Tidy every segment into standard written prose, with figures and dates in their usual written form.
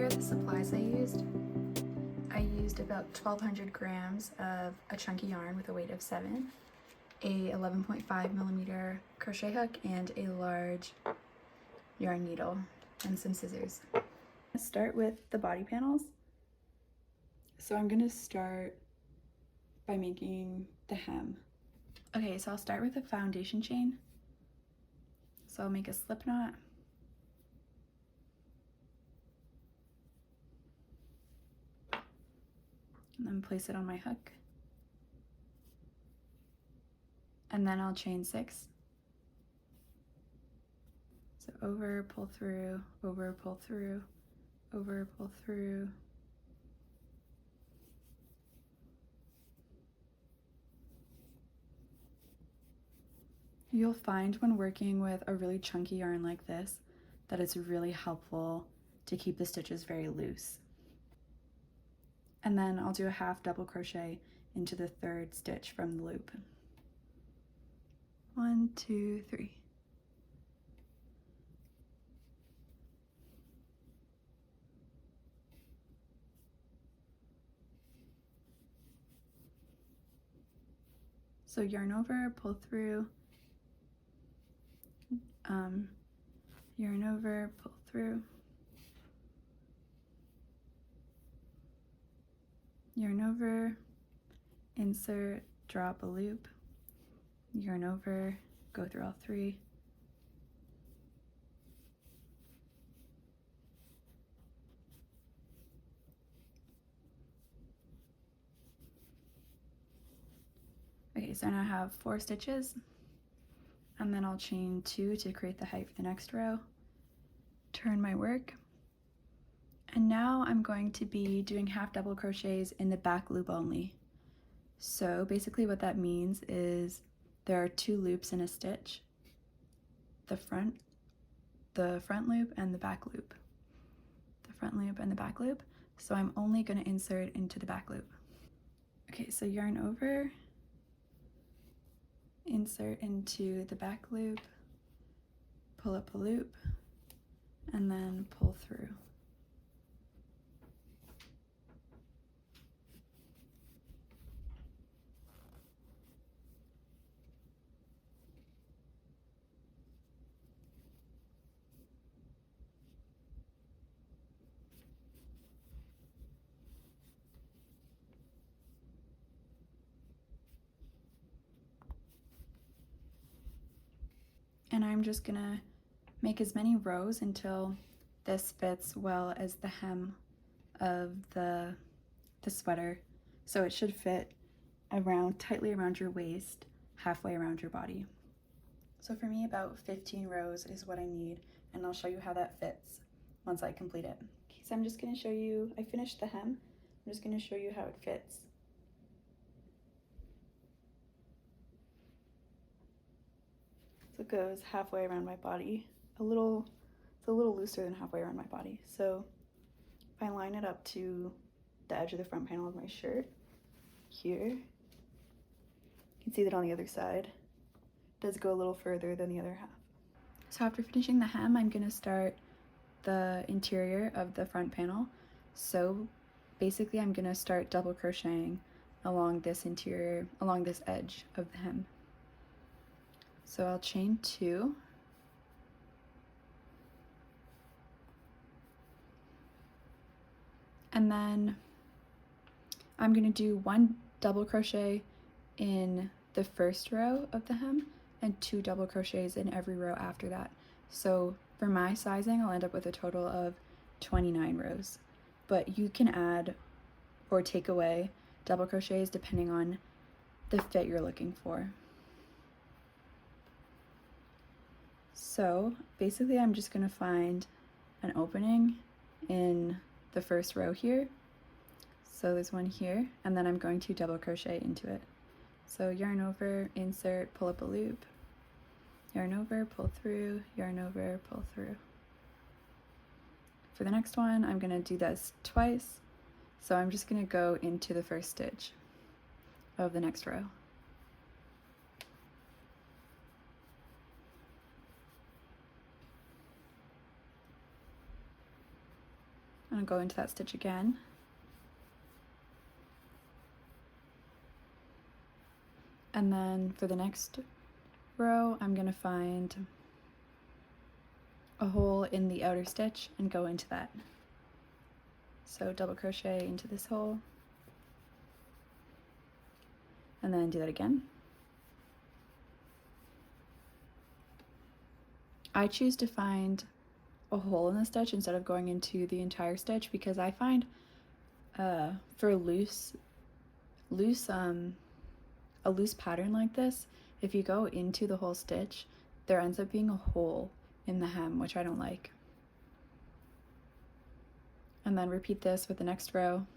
are the supplies I used. I used about 1,200 grams of a chunky yarn with a weight of 7, a 11.5 millimeter crochet hook, and a large yarn needle, and some scissors. Let's start with the body panels. So I'm going to start by making the hem. Okay, so I'll start with a foundation chain. So I'll make a slip knot. And then place it on my hook. And then I'll chain 6. So over, pull through, over, pull through, over, pull through. You'll find when working with a really chunky yarn like this that it's really helpful to keep the stitches very loose. And then I'll do a half double crochet into the 3rd stitch from the loop. 1, 2, 3. So yarn over, pull through, yarn over, pull through, yarn over, insert, drop a loop, yarn over, go through all 3, okay, so now I have 4 stitches, and then I'll chain 2 to create the height for the next row, turn my work, and now I'm going to be doing half double crochets in the back loop only. So basically what that means is there are 2 loops in a stitch, the front loop and the back loop, the front loop and the back loop. So I'm only going to insert into the back loop. Okay, so yarn over, insert into the back loop, pull up a loop, and then pull through. And I'm just gonna make as many rows until this fits well as the hem of the sweater. So it should fit tightly around your waist, halfway around your body. So for me, about 15 rows is what I need, and I'll show you how that fits once I complete it. Okay, so I'm just gonna show you, I finished the hem. I'm just gonna show you how it fits. So it goes halfway around my body, it's a little looser than halfway around my body. So if I line it up to the edge of the front panel of my shirt here, you can see that on the other side it does go a little further than the other half. So after finishing the hem, I'm going to start the interior of the front panel. So basically I'm going to start double crocheting along this edge of the hem. So I'll chain 2, and then I'm going to do 1 double crochet in the first row of the hem and 2 double crochets in every row after that. So for my sizing, I'll end up with a total of 29 rows, but you can add or take away double crochets depending on the fit you're looking for. So basically I'm just going to find an opening in the first row here. So there's one here, and then I'm going to double crochet into it. So yarn over, insert, pull up a loop, yarn over, pull through, yarn over, pull through. For the next one, I'm going to do this twice. So I'm just going to go into the first stitch of the next row. And I'm going to go into that stitch again. And then for the next row, I'm going to find a hole in the outer stitch and go into that. So double crochet into this hole, and then do that again. I choose to find a hole in the stitch instead of going into the entire stitch because I find for a loose pattern like this, if you go into the whole stitch, there ends up being a hole in the hem, which I don't like. And then repeat this with the next row.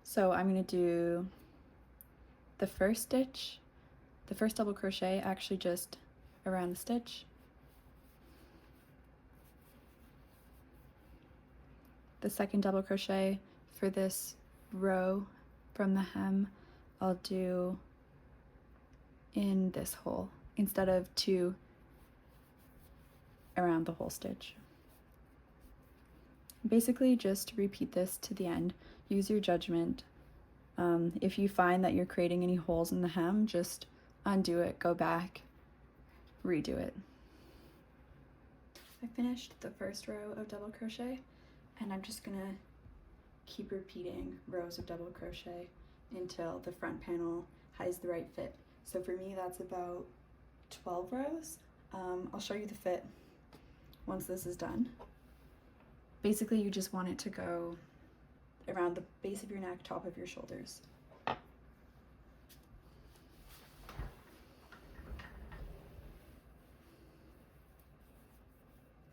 So I'm going to do the first stitch, the first double crochet actually just around the stitch. The second double crochet for this row from the hem, I'll do in this hole instead of 2 around the whole stitch. Basically just repeat this to the end. Use your judgment. If you find that you're creating any holes in the hem, just undo it, go back, redo it. I finished the first row of double crochet, and I'm just gonna keep repeating rows of double crochet until the front panel has the right fit. So for me, that's about 12 rows. I'll show you the fit once this is done. Basically, you just want it to go around the base of your neck, top of your shoulders.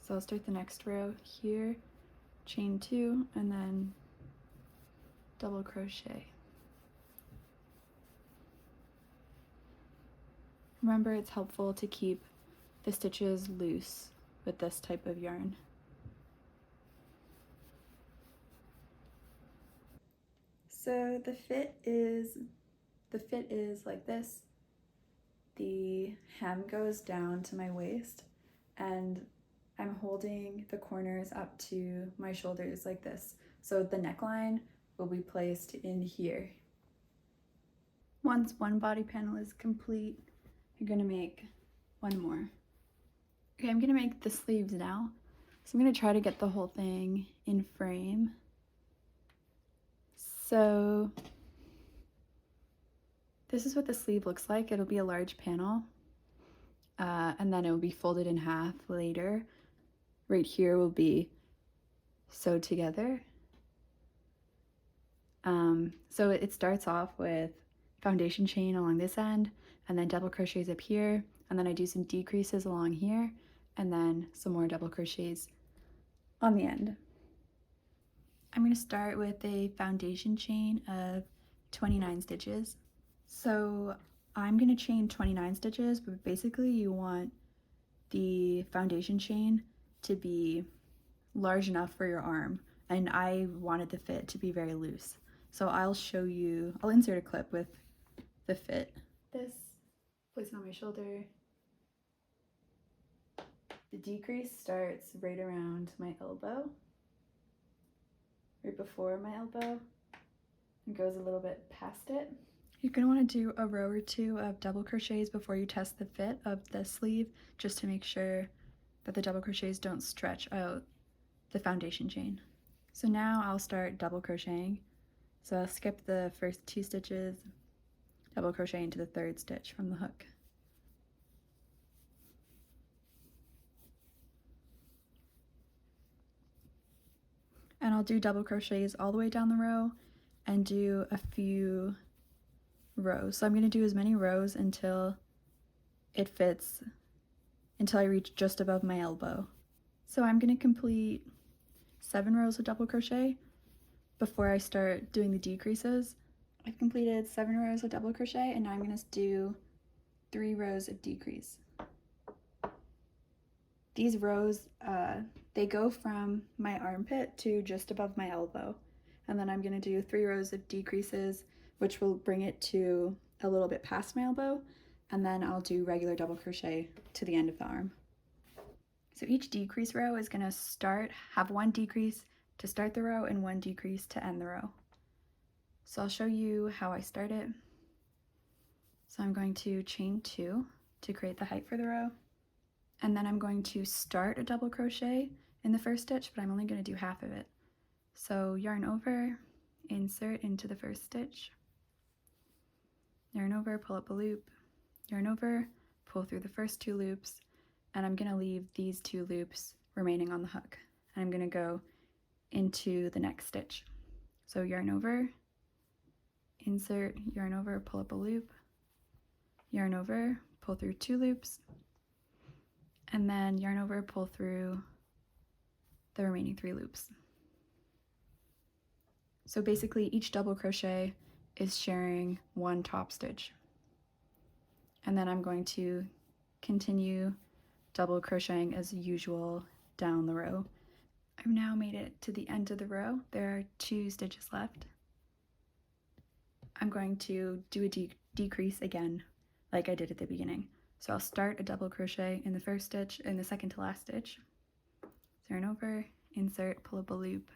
So I'll start the next row here, chain 2, and then double crochet. Remember, it's helpful to keep the stitches loose with this type of yarn. So the fit is like this. The hem goes down to my waist, and I'm holding the corners up to my shoulders like this. So the neckline will be placed in here. Once one body panel is complete, you're gonna make one more. Okay, I'm gonna make the sleeves now. So I'm gonna try to get the whole thing in frame. So this is what the sleeve looks like. It'll be a large panel, and then it will be folded in half later. Right here will be sewed together. So it starts off with foundation chain along this end, and then double crochets up here, and then I do some decreases along here, and then some more double crochets on the end. I'm going to start with a foundation chain of 29 stitches. So I'm going to chain 29 stitches, but basically you want the foundation chain to be large enough for your arm, and I wanted the fit to be very loose. So I'll show you, I'll insert a clip with the fit. This, place it on my shoulder. The decrease starts right around my elbow, right before my elbow, and goes a little bit past it. You're going to want to do a row or 2 of double crochets before you test the fit of the sleeve, just to make sure that the double crochets don't stretch out the foundation chain. So now I'll start double crocheting. So I'll skip the first 2 stitches, double crochet into the 3rd stitch from the hook. And I'll do double crochets all the way down the row and do a few rows. So I'm going to do as many rows until it fits, until I reach just above my elbow. So I'm going to complete 7 rows of double crochet before I start doing the decreases. I've completed 7 rows of double crochet, and now I'm going to do 3 rows of decrease. These rows, they go from my armpit to just above my elbow, and then I'm going to do 3 rows of decreases, which will bring it to a little bit past my elbow, and then I'll do regular double crochet to the end of the arm. So each decrease row is going to have one decrease to start the row and one decrease to end the row. So I'll show you how I start it. So I'm going to chain 2 to create the height for the row, and then I'm going to start a double crochet in the first stitch, but I'm only going to do half of it. So yarn over, insert into the first stitch, yarn over, pull up a loop, yarn over, pull through the first 2 loops, and I'm going to leave these 2 loops remaining on the hook, and I'm going to go into the next stitch. So yarn over, insert, yarn over, pull up a loop, yarn over, pull through 2 loops, and then yarn over, pull through the remaining 3 loops. So basically each double crochet is sharing one top stitch. And then I'm going to continue double crocheting as usual down the row. I've now made it to the end of the row. There are 2 stitches left. I'm going to do a decrease again like I did at the beginning. So I'll start a double crochet in the first stitch in the second to last stitch. Yarn over, insert, pull up a loop,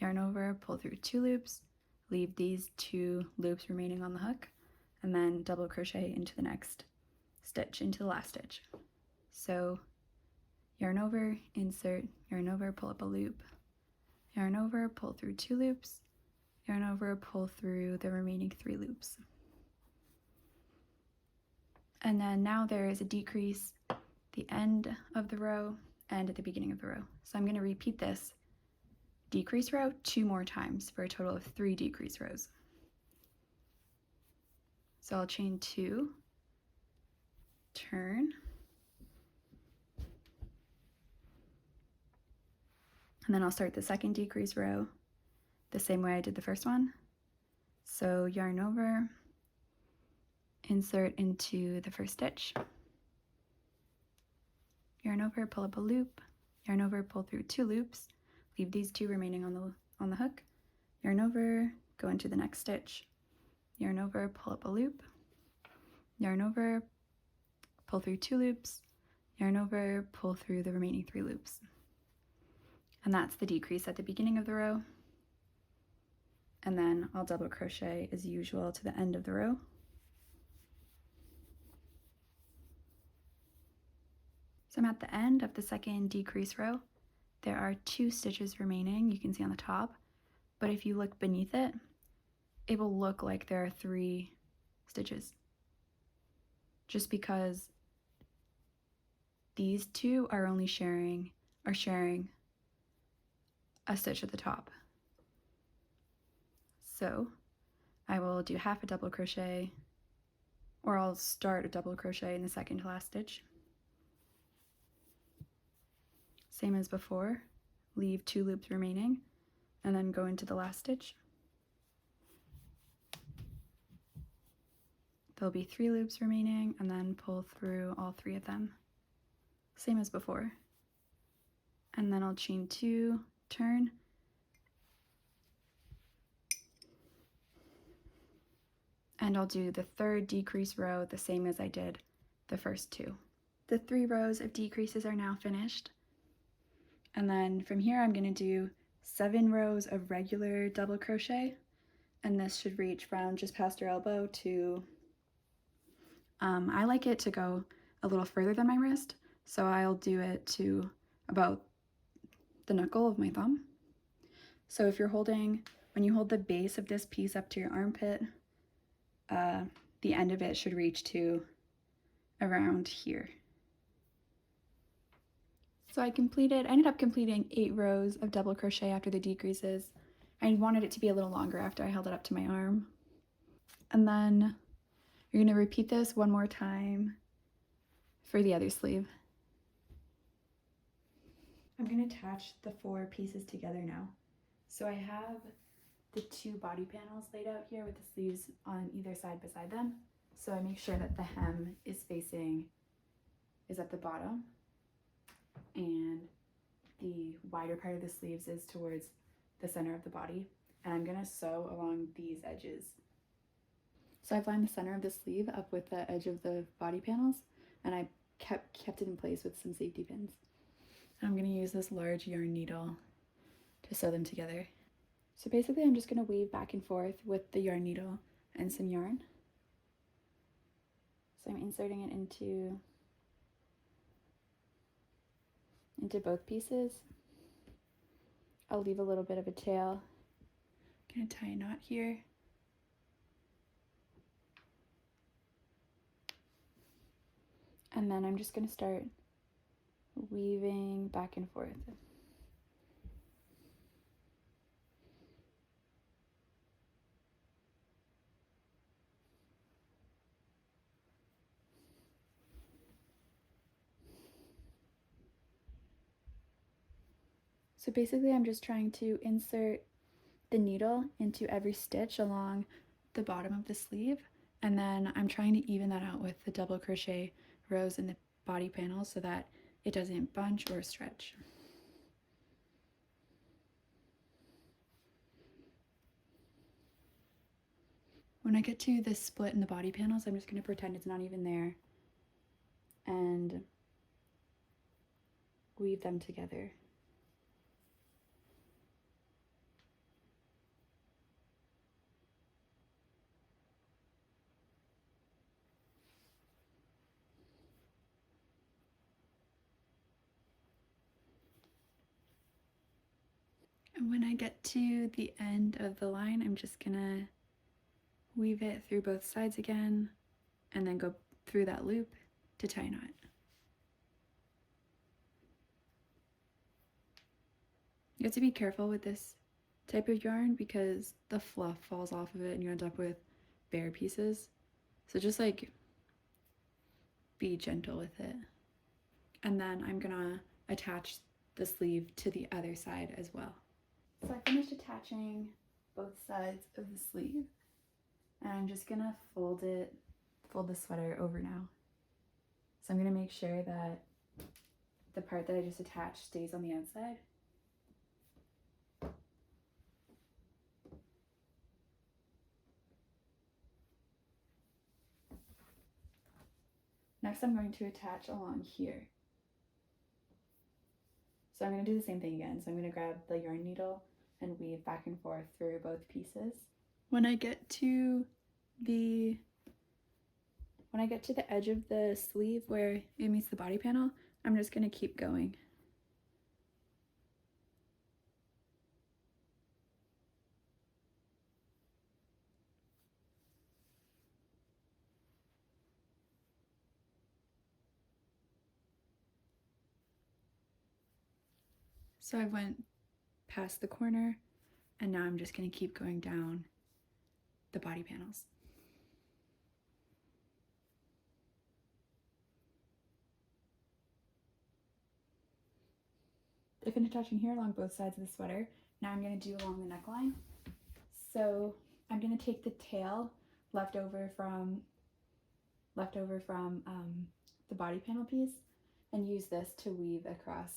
yarn over, pull through 2 loops, leave these 2 loops remaining on the hook, and then double crochet into the next stitch, into the last stitch. So yarn over, insert, yarn over, pull up a loop, yarn over, pull through 2 loops, yarn over, pull through the remaining 3 loops. And then now there is a decrease at the end of the row and at the beginning of the row. So I'm going to repeat this decrease row 2 more times for a total of 3 decrease rows. So I'll chain 2, turn, and then I'll start the second decrease row the same way I did the first one. So yarn over, insert into the first stitch, yarn over, pull up a loop, yarn over, pull through 2 loops, leave these 2 remaining on the hook, yarn over, go into the next stitch, yarn over, pull up a loop, yarn over, pull through 2 loops, yarn over, pull through the remaining 3 loops. And that's the decrease at the beginning of the row. And then I'll double crochet as usual to the end of the row. So I'm at the end of the second decrease row. There are 2 stitches remaining, you can see on the top, but if you look beneath it, it will look like there are 3 stitches. Just because these 2 are only sharing a stitch at the top. So I will do half a double crochet, or I'll start a double crochet in the second to last stitch. Same as before, leave 2 loops remaining, and then go into the last stitch. There'll be 3 loops remaining, and then pull through all 3 of them. Same as before. And then I'll chain 2, turn, and I'll do the third decrease row the same as I did the first 2. The 3 rows of decreases are now finished. And then from here I'm going to do 7 rows of regular double crochet, and this should reach from just past your elbow to, I like it to go a little further than my wrist, so I'll do it to about the knuckle of my thumb. So if you're when you hold the base of this piece up to your armpit, the end of it should reach to around here. So I ended up completing 8 rows of double crochet after the decreases. I wanted it to be a little longer after I held it up to my arm. And then you're going to repeat this 1 more time for the other sleeve. I'm going to attach the 4 pieces together now. So I have the 2 body panels laid out here with the sleeves on either side beside them. So I make sure that the hem is at the bottom, and the wider part of the sleeves is towards the center of the body. And I'm going to sew along these edges. So I've lined the center of the sleeve up with the edge of the body panels, and I kept it in place with some safety pins. And I'm going to use this large yarn needle to sew them together. So basically I'm just going to weave back and forth with the yarn needle and some yarn. So I'm inserting it into both pieces. I'll leave a little bit of a tail. I'm going to tie a knot here. And then I'm just going to start weaving back and forth. So basically I'm just trying to insert the needle into every stitch along the bottom of the sleeve, and then I'm trying to even that out with the double crochet rows in the body panel so that it doesn't bunch or stretch. When I get to this split in the body panels, I'm just going to pretend it's not even there and weave them together. And when I get to the end of the line, I'm just gonna weave it through both sides again and then go through that loop to tie a knot. You have to be careful with this type of yarn because the fluff falls off of it and you end up with bare pieces. So just like be gentle with it. And then I'm gonna attach the sleeve to the other side as well. So I finished attaching both sides of the sleeve and I'm just gonna fold the sweater over now. So I'm gonna make sure that the part that I just attached stays on the outside. Next I'm going to attach along here. So I'm going to do the same thing again. So I'm going to grab the yarn needle and weave back and forth through both pieces. When I get to the edge of the sleeve where it meets the body panel, I'm just going to keep going. So I went past the corner and now I'm just going to keep going down the body panels. I finished attaching here along both sides of the sweater. Now I'm going to do along the neckline. So I'm going to take the tail left over from the body panel piece and use this to weave across.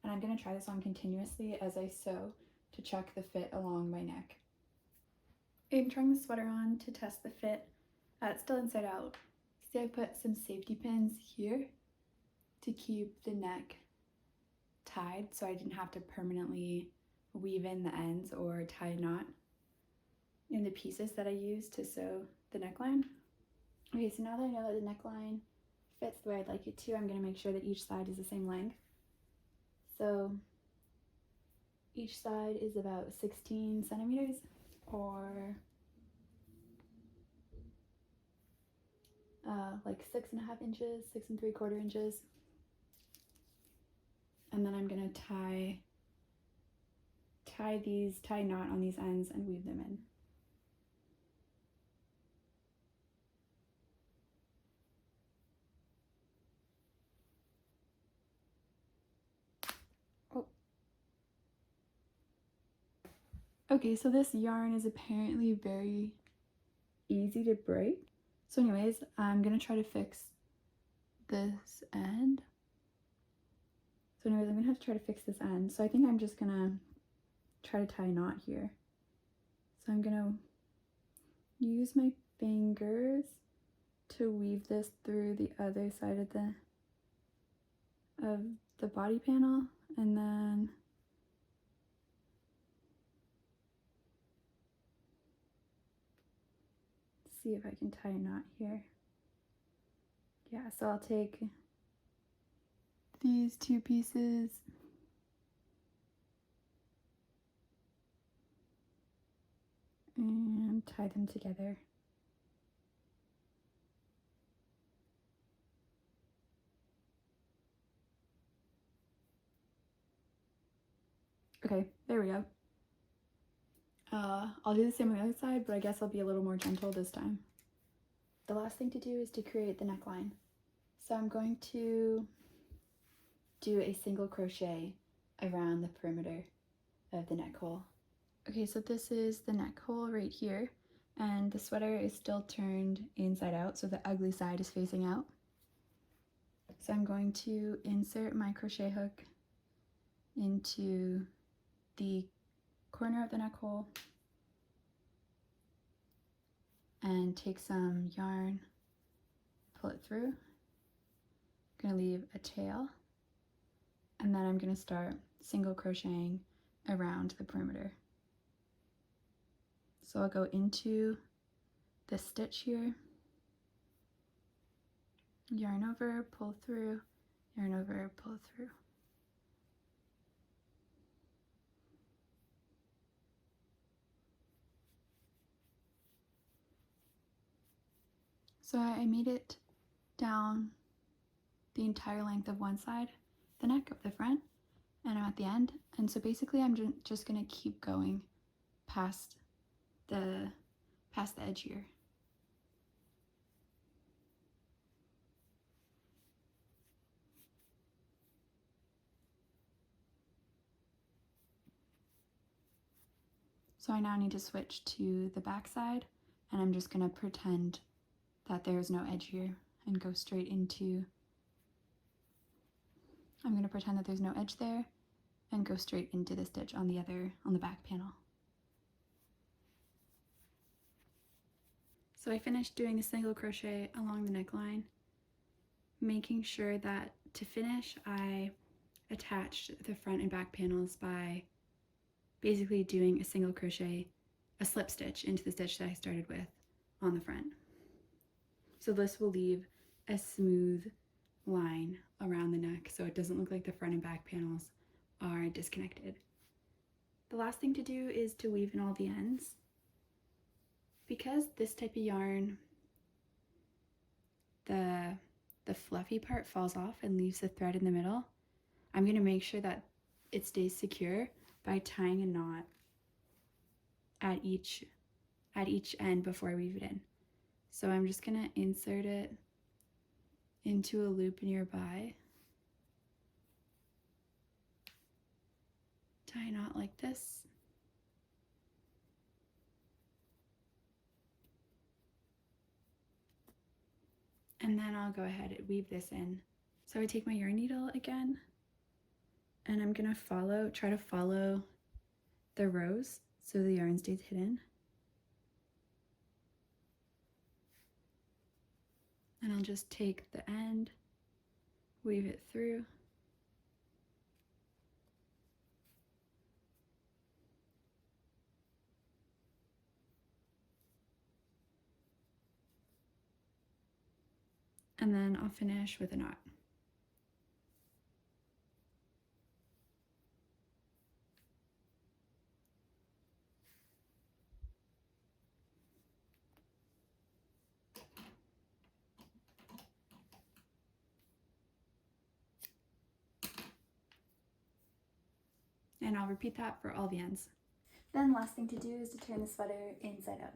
And I'm going to try this on continuously as I sew to check the fit along my neck. I'm trying the sweater on to test the fit. It's still inside out. See, I put some safety pins here to keep the neck tied so I didn't have to permanently weave in the ends or tie a knot in the pieces that I used to sew the neckline. Okay, so now that I know that the neckline fits the way I'd like it to, I'm going to make sure that each side is the same length. So each side is about 16 centimeters or like 6.5 inches, 6 3/4 inches. And then I'm going to tie a knot on these ends and weave them in. Okay, so this yarn is apparently very easy to break. So anyways, I'm gonna try to fix this end. So anyways, I'm gonna have to try to fix this end. So I think I'm just gonna try to tie a knot here. So I'm gonna use my fingers to weave this through the other side of the body panel, and then see if I can tie a knot here. Yeah, so I'll take these two pieces and tie them together. Okay, there we go. I'll do the same on the other side, but I guess I'll be a little more gentle this time. The last thing to do is to create the neckline. So I'm going to do a single crochet around the perimeter of the neck hole. Okay, so this is the neck hole right here, and the sweater is still turned inside out, so the ugly side is facing out. So I'm going to insert my crochet hook into the corner of the neck hole and take some yarn, pull it through. I'm going to leave a tail, and then I'm going to start single crocheting around the perimeter. So I'll go into this stitch here, yarn over, pull through, yarn over, pull through. So I made it down the entire length of one side, the neck of the front, and I'm at the end. And so basically I'm just gonna keep going past the edge here. So I now need to switch to the back side, and I'm just gonna pretend that there's no edge here and go straight into, I'm gonna pretend that there's no edge there and go straight into the stitch on the back panel. So I finished doing the single crochet along the neckline, making sure that to finish I attached the front and back panels by basically doing a single crochet, a slip stitch into the stitch that I started with on the front. So this will leave a smooth line around the neck so it doesn't look like the front and back panels are disconnected. The last thing to do is to weave in all the ends. Because this type of yarn, the fluffy part falls off and leaves the thread in the middle, I'm going to make sure that it stays secure by tying a knot at each end before I weave it in. So I'm just going to insert it into a loop nearby, tie a knot like this, and then I'll go ahead and weave this in. So I take my yarn needle again, and I'm going to try to follow the rows so the yarn stays hidden. And I'll just take the end, weave it through, and then I'll finish with a knot. And I'll repeat that for all the ends. Then last thing to do is to turn the sweater inside out.